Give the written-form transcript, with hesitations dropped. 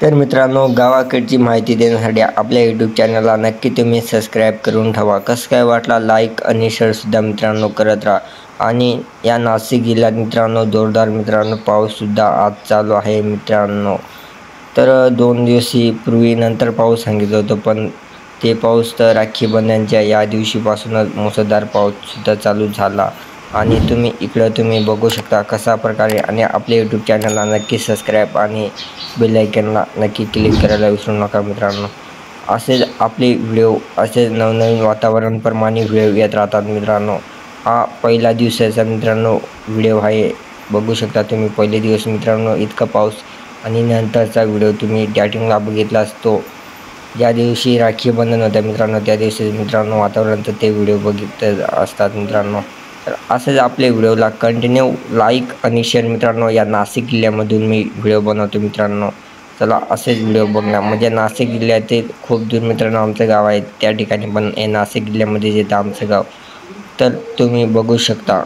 तर मित्रांनो, गावाकडची माहिती देण्यासाठी आपल्या यूट्यूब चॅनलला नक्की तुम्ही सबस्क्राईब करून ठेवा. कसं काय वाटला लाईक आणि शेअरसुद्धा मित्रांनो करत राहा. आणि या नाशिक जिल्ह्यात मित्रांनो जोरदार मित्रांनो पाऊससुद्धा आज चालू आहे मित्रांनो. तर 2 दिवसापूर्वी नंतर पाऊस सांगितलं होतं, पण ते पाऊस तर राखी बंधनच्या या दिवशीपासूनच मुसळधार पाऊससुद्धा चालू झाला. आणि तुम्ही बघू शकता कशा प्रकारे. आणि आपल्या यूट्यूब चॅनलला नक्की सबस्क्राईब आणि बेल आयकॉनला नक्की क्लिक करायला विसरू नका मित्रांनो. असेच आपले व्हिडिओ असेच नवनवीन वातावरणप्रमाणे व्हिडिओ येत राहतात मित्रांनो. हा पहिला दिवसाचा मित्रांनो व्हिडिओ आहे. बघू शकता तुम्ही पहिले दिवस मित्रांनो इतका पाऊस. आणि नंतरचा व्हिडिओ तुम्ही स्टार्टिंगला बघितला असतो, ज्या दिवशी राखी बंधन होतं मित्रांनो त्या दिवशी मित्रांनो वातावरणाचं ते व्हिडिओ बघित असतात मित्रांनो. तर असंच आपले व्हिडिओला कंटिन्यू लाईक आणि शेअर मित्रांनो. या नाशिक जिल्ह्यामधून मी व्हिडिओ बनवतो मित्रांनो. चला असेच व्हिडिओ बघणार. म्हणजे नाशिक जिल्ह्यातील खूप दूर मित्रांनो आमचं गाव आहे, त्या ठिकाणी पण हे नाशिक जिल्ह्यामध्ये येतं आमचं गाव. तर तुम्ही बघू शकता.